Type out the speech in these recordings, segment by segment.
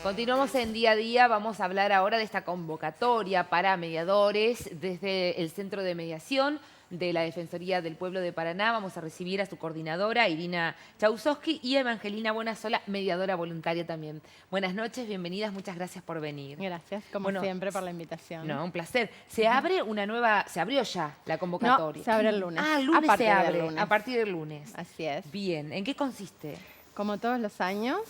Continuamos en Día a Día, vamos a hablar ahora de esta convocatoria para mediadores desde el Centro de Mediación de la Defensoría del Pueblo de Paraná. Vamos a recibir a su coordinadora, Irina Chausovsky, y a Evangelina Buenasola, mediadora voluntaria también. Buenas noches, bienvenidas, muchas gracias por venir. Gracias, como siempre, por la invitación. No, un placer. Se abrió ya la convocatoria. No, se abre el lunes. Ah, el lunes se abre, lunes. a partir del lunes. Así es. Bien, ¿en qué consiste? Como todos los años,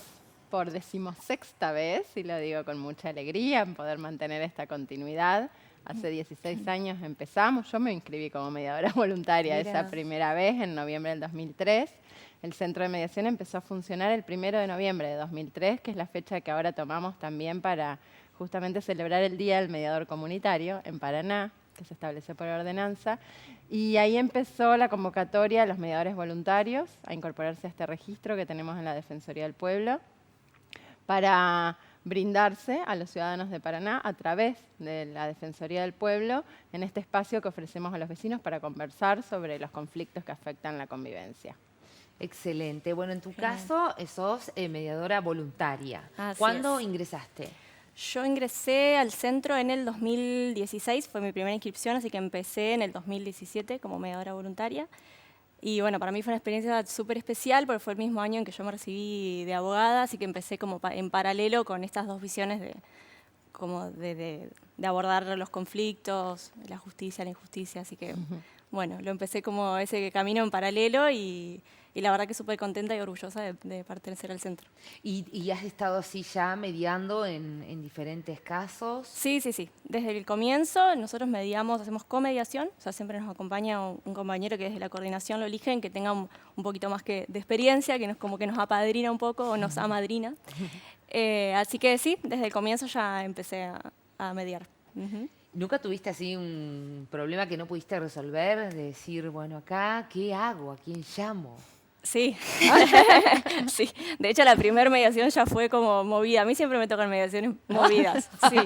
por 16ª vez, y lo digo con mucha alegría, en poder mantener esta continuidad. Hace 16 años empezamos, yo me inscribí como mediadora voluntaria esa primera vez, en noviembre del 2003. El Centro de Mediación empezó a funcionar el 1 de noviembre de 2003, que es la fecha que ahora tomamos también para justamente celebrar el Día del Mediador Comunitario en Paraná, que se establece por ordenanza. Y ahí empezó la convocatoria a los mediadores voluntarios a incorporarse a este registro que tenemos en la Defensoría del Pueblo, para brindarse a los ciudadanos de Paraná a través de la Defensoría del Pueblo en este espacio que ofrecemos a los vecinos para conversar sobre los conflictos que afectan la convivencia. Excelente. Bueno, en tu caso, sos mediadora voluntaria. Así ¿Cuándo es. ingresaste? Yo ingresé al centro en el 2016, fue mi primera inscripción, así que empecé en el 2017 como mediadora voluntaria. Y bueno, para mí fue una experiencia súper especial porque fue el mismo año en que yo me recibí de abogada, así que empecé como en paralelo con estas dos visiones de abordar los conflictos, la justicia, la injusticia, así que bueno, lo empecé como ese camino en paralelo y la verdad que súper contenta y orgullosa de pertenecer al centro. ¿Y has estado así ya mediando en diferentes casos? Sí, sí, sí. Desde el comienzo nosotros mediamos, hacemos comediación, o sea, siempre nos acompaña un compañero que desde la coordinación lo eligen, que tenga un poquito más de experiencia, que como que nos apadrina un poco o nos amadrina. Así que sí, desde el comienzo ya empecé a mediar. ¿Nunca tuviste así un problema que no pudiste resolver? De decir, bueno, acá, ¿qué hago? ¿A quién llamo? Sí, sí. De hecho, la primera mediación ya fue como movida. A mí siempre me tocan mediaciones movidas. Sí.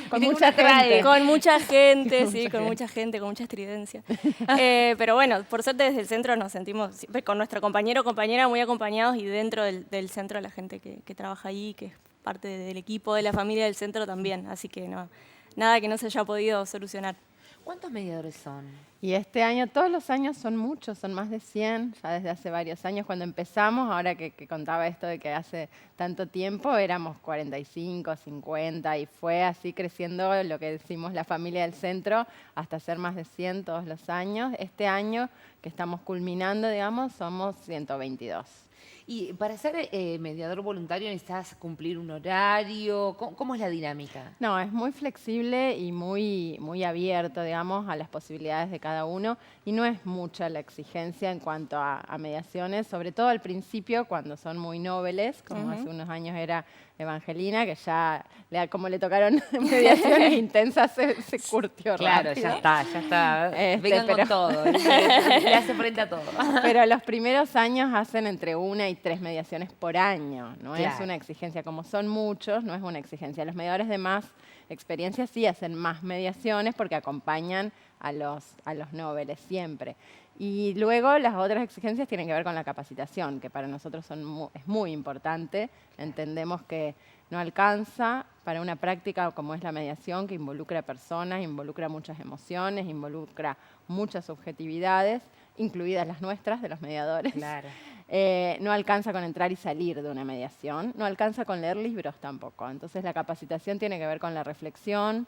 Con mucha gente. Con mucha gente, sí, con mucha gente, con mucha estridencia. Pero bueno, por suerte desde el centro nos sentimos siempre con nuestro compañero o compañera muy acompañados y dentro del centro la gente que trabaja ahí, que es parte del equipo, de la familia del centro también. Así que no, nada que no se haya podido solucionar. ¿Cuántos mediadores son? Y este año, todos los años son muchos, son más de 100, ya desde hace varios años cuando empezamos, ahora que contaba esto de que hace tanto tiempo éramos 45, 50 y fue así creciendo lo que decimos la familia del centro hasta ser más de 100 todos los años. Este año que estamos culminando, digamos, somos 122. Y para ser mediador voluntario necesitas cumplir un horario. ¿Cómo es la dinámica? No, es muy flexible y muy abierto, digamos, a las posibilidades de cada uno. Y no es mucha la exigencia en cuanto a mediaciones, sobre todo al principio, cuando son muy nobles, como hace unos años era Evangelina, que ya, como le tocaron mediaciones intensas, se curtió Claro, rápido. ya está. Vengan con todo. Le hace frente a todo. Pero los primeros años hacen entre 1 y 3 mediaciones por año. No es una exigencia, como son muchos, no es una exigencia. Los mediadores de más experiencia sí hacen más mediaciones porque acompañan a los nobles siempre. Y luego las otras exigencias tienen que ver con la capacitación, que para nosotros es muy importante. Entendemos que no alcanza para una práctica como es la mediación, que involucra personas, involucra muchas emociones, involucra muchas subjetividades, incluidas las nuestras, de los mediadores. Claro. No alcanza con entrar y salir de una mediación, no alcanza con leer libros tampoco. Entonces la capacitación tiene que ver con la reflexión,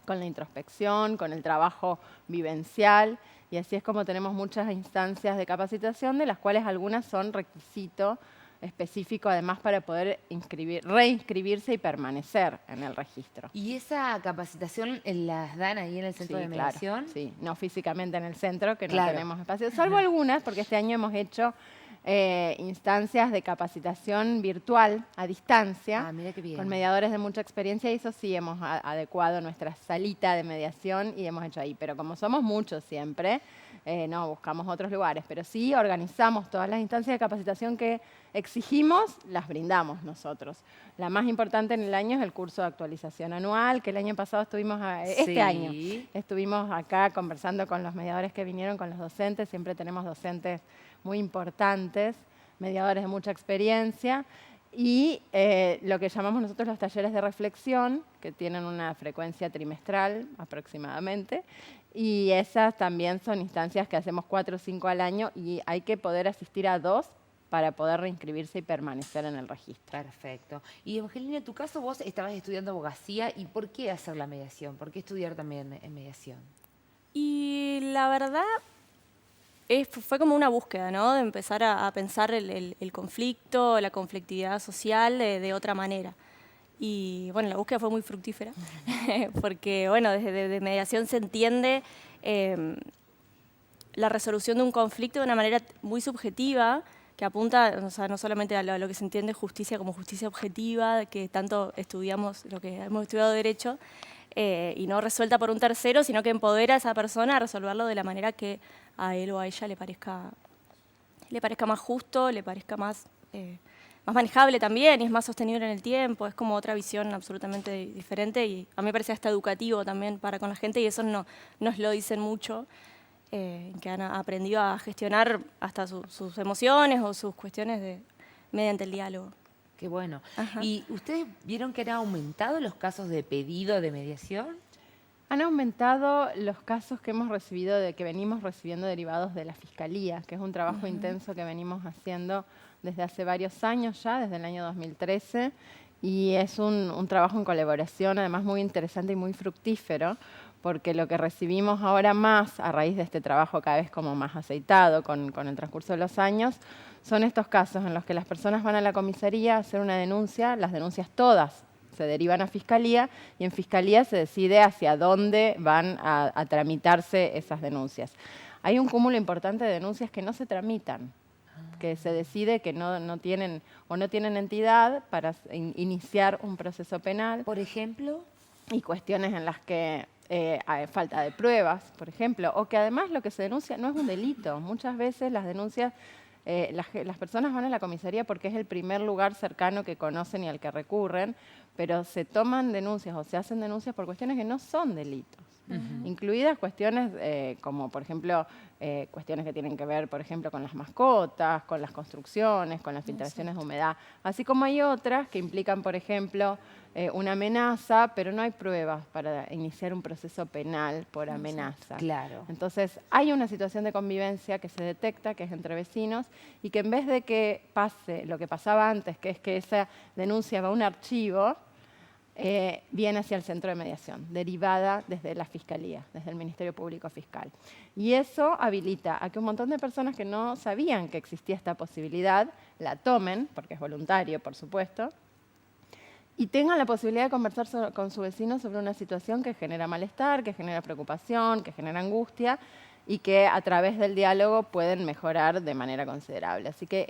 con la introspección, con el trabajo vivencial, y así es como tenemos muchas instancias de capacitación, de las cuales algunas son requisito específico además para poder reinscribirse y permanecer en el registro. ¿Y esa capacitación las dan ahí en el centro de mediación? Claro, sí, no físicamente en el centro, que no tenemos espacio, salvo algunas, porque este año hemos hecho instancias de capacitación virtual a distancia, mira qué bien, con mediadores de mucha experiencia, y eso sí hemos adecuado nuestra salita de mediación y hemos hecho ahí. Pero como somos muchos siempre, no buscamos otros lugares, pero sí organizamos todas las instancias de capacitación que exigimos, las brindamos nosotros. La más importante en el año es el curso de actualización anual, que el año pasado estuvimos, este año, estuvimos acá conversando con los mediadores que vinieron, con los docentes, siempre tenemos docentes muy importantes, mediadores de mucha experiencia, Y lo que llamamos nosotros los talleres de reflexión, que tienen una frecuencia trimestral aproximadamente, y esas también son instancias que hacemos 4 o 5 al año y hay que poder asistir a 2 para poder reinscribirse y permanecer en el registro. Perfecto. Y Evangelina, en tu caso vos estabas estudiando abogacía, ¿y por qué hacer la mediación? ¿Por qué estudiar también en mediación? Y la verdad fue como una búsqueda, ¿no? De empezar a pensar el conflicto, la conflictividad social de otra manera. Y bueno, la búsqueda fue muy fructífera, porque bueno, desde mediación se entiende la resolución de un conflicto de una manera muy subjetiva, que apunta, o sea, no solamente a lo que se entiende justicia como justicia objetiva, que tanto estudiamos, lo que hemos estudiado derecho, y no resuelta por un tercero, sino que empodera a esa persona a resolverlo de la manera que a él o a ella le parezca más justo, le parezca más manejable también, y es más sostenible en el tiempo, es como otra visión absolutamente diferente, y a mí me parece hasta educativo también para con la gente, y eso nos lo dicen mucho, que han aprendido a gestionar hasta sus emociones o sus cuestiones mediante el diálogo. Qué bueno. Ajá. ¿Y ustedes vieron que han aumentado los casos de pedido de mediación? Han aumentado los casos que hemos recibido, que venimos recibiendo derivados de la Fiscalía, que es un trabajo intenso que venimos haciendo desde hace varios años ya, desde el año 2013, y es un trabajo en colaboración, además muy interesante y muy fructífero, porque lo que recibimos ahora más, a raíz de este trabajo cada vez como más aceitado con el transcurso de los años, son estos casos en los que las personas van a la comisaría a hacer una denuncia, las denuncias todas se derivan a Fiscalía y en Fiscalía se decide hacia dónde van a tramitarse esas denuncias. Hay un cúmulo importante de denuncias que no se tramitan, que se decide que no tienen entidad para iniciar un proceso penal. Por ejemplo, Y cuestiones en las que hay falta de pruebas, por ejemplo, o que además lo que se denuncia no es un delito. Muchas veces las denuncias, las personas van a la comisaría porque es el primer lugar cercano que conocen y al que recurren, pero se toman denuncias o se hacen denuncias por cuestiones que no son delitos. Incluidas cuestiones como, por ejemplo, cuestiones que tienen que ver, por ejemplo, con las mascotas, con las construcciones, con las filtraciones de humedad, así como hay otras que implican, por ejemplo, una amenaza, pero no hay pruebas para iniciar un proceso penal por amenaza. claro. Entonces, hay una situación de convivencia que se detecta, que es entre vecinos, y que en vez de que pase lo que pasaba antes, que es que esa denuncia va a un archivo, viene hacia el centro de mediación, derivada desde la Fiscalía, desde el Ministerio Público Fiscal. Y eso habilita a que un montón de personas que no sabían que existía esta posibilidad, la tomen, porque es voluntario, por supuesto, y tengan la posibilidad de conversar con su vecino sobre una situación que genera malestar, que genera preocupación, que genera angustia, y que a través del diálogo pueden mejorar de manera considerable. Así que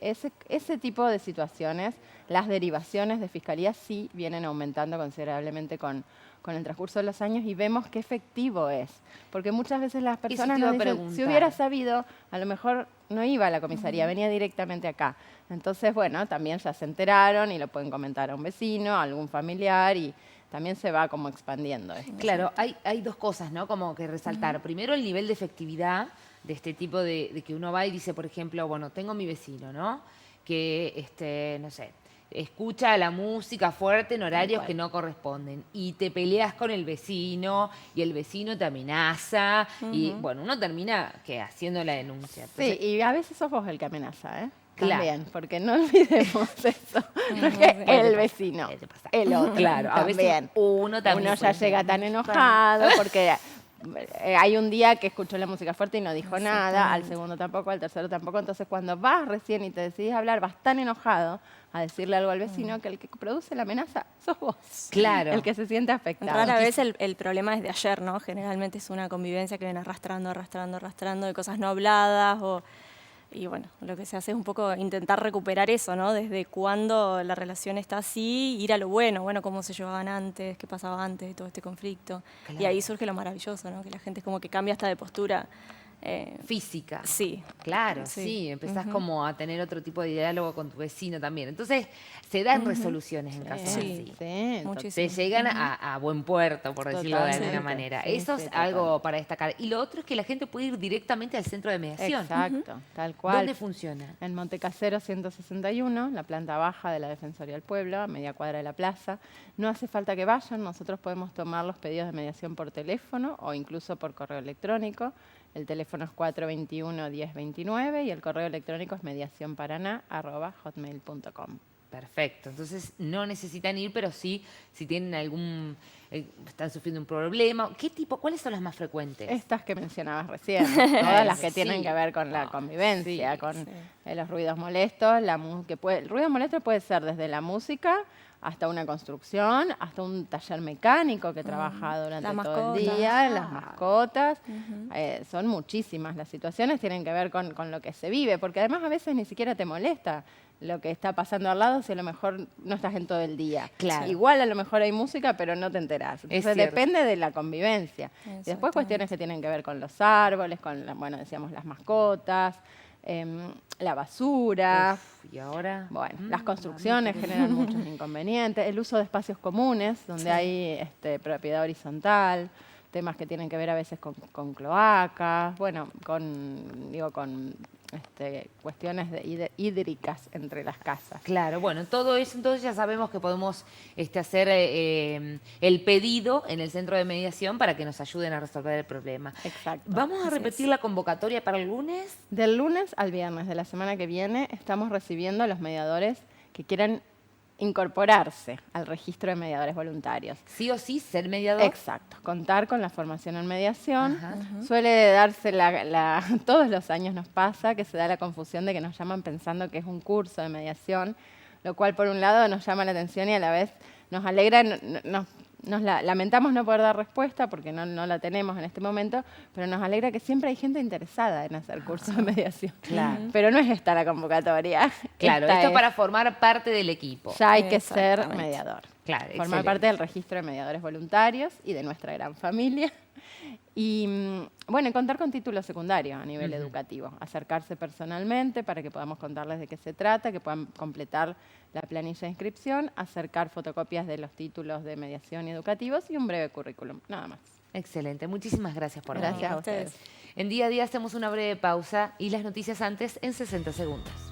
ese tipo de situaciones, las derivaciones de Fiscalía sí vienen aumentando considerablemente con el transcurso de los años y vemos qué efectivo es. Porque muchas veces las personas nos dicen, si hubiera sabido, a lo mejor no iba a la comisaría, venía directamente acá. Entonces, bueno, también ya se enteraron y lo pueden comentar a un vecino, a algún familiar y también se va como expandiendo esto. Claro, hay dos cosas, ¿no? Como que resaltar. Primero, el nivel de efectividad de este tipo de que uno va y dice, por ejemplo, bueno, tengo mi vecino, ¿no? Que, no sé, escucha la música fuerte en horarios que no corresponden y te peleas con el vecino y el vecino te amenaza y, bueno, uno termina haciendo la denuncia. Entonces, sí, y a veces sos vos el que amenaza, ¿eh? Claro. También, porque no olvidemos eso. No es que el vecino, el otro. Claro, a veces también. Uno también ya llega tan enojado porque hay un día que escuchó la música fuerte y no dijo nada, al segundo tampoco, al tercero tampoco. Entonces, cuando vas recién y te decidís hablar, vas tan enojado a decirle algo al vecino que el que produce la amenaza sos vos. Claro. El que se siente afectado. Rara vez el problema es de ayer, ¿no? Generalmente es una convivencia que viene arrastrando de cosas no habladas y bueno, lo que se hace es un poco intentar recuperar eso, ¿no? Desde cuando la relación está así, ir a lo bueno, cómo se llevaban antes, qué pasaba antes de todo este conflicto. Claro. Y ahí surge lo maravilloso, ¿no? Que la gente como que cambia hasta de postura Física. Sí. Claro, Sí. sí, empezás como a tener otro tipo de diálogo con tu vecino también. Entonces, se dan resoluciones en casos Sí. así. Muchísimo. Se llegan a buen puerto, por decirlo de alguna Totalmente. manera. Sí, Eso sí, es total. algo para destacar. Y lo otro es que la gente puede ir directamente al centro de mediación. Exacto, tal cual. ¿Dónde funciona? En Montecasero 161, la planta baja de la Defensoría del Pueblo, a media cuadra de la plaza. No hace falta que vayan, nosotros podemos tomar los pedidos de mediación por teléfono o incluso por correo electrónico. El teléfono es 421-1029 y el correo electrónico es mediacionparaná@hotmail.com. Perfecto. Entonces, no necesitan ir, pero sí, si tienen están sufriendo un problema. ¿Cuáles son las más frecuentes? Estas que mencionabas recién, todas las que Sí. tienen que ver con la convivencia, sí, con los ruidos molestos. El ruido molesto puede ser desde la música hasta una construcción, hasta un taller mecánico que trabaja durante Las todo el mascotas. día, las mascotas. Son muchísimas las situaciones, tienen que ver con lo que se vive, porque además a veces ni siquiera te molesta lo que está pasando al lado si a lo mejor no estás en todo el día. Claro. Igual a lo mejor hay música, pero no te enterás. Entonces cierto. depende de la convivencia. Y después Exactamente. cuestiones que tienen que ver con los árboles, bueno, decíamos las mascotas, la basura. Y ahora... Bueno, las construcciones generan muchos inconvenientes, el uso de espacios comunes, donde hay propiedad horizontal, temas que tienen que ver a veces con cloacas, bueno, con cuestiones hídricas entre las casas. Claro, bueno, todo eso entonces ya sabemos que podemos hacer el pedido en el centro de mediación para que nos ayuden a resolver el problema. Exacto. ¿Vamos a Así repetir es. la convocatoria para el lunes? Del lunes al viernes de la semana que viene estamos recibiendo a los mediadores que quieran incorporarse al registro de mediadores voluntarios. ¿Sí o sí ser mediador? Exacto, contar con la formación en mediación. Ajá. Suele darse todos los años nos pasa que se da la confusión de que nos llaman pensando que es un curso de mediación, lo cual por un lado nos llama la atención y a la vez nos alegra, lamentamos no poder dar respuesta porque no la tenemos en este momento, pero nos alegra que siempre hay gente interesada en hacer cursos de mediación. Claro. Pero no es esta la convocatoria. Claro, Esta esto es- para formar parte del equipo. Ya hay que ser Exactamente. mediador. Claro, Formar excelente. parte del registro de mediadores voluntarios y de nuestra gran familia. Y bueno, y contar con título secundario a nivel educativo. Acercarse personalmente para que podamos contarles de qué se trata, que puedan completar la planilla de inscripción, acercar fotocopias de los títulos de mediación y educativos y un breve currículum, nada más. Excelente, muchísimas gracias por venir. Gracias a ustedes. ustedes. En día a día hacemos una breve pausa y las noticias antes en 60 segundos.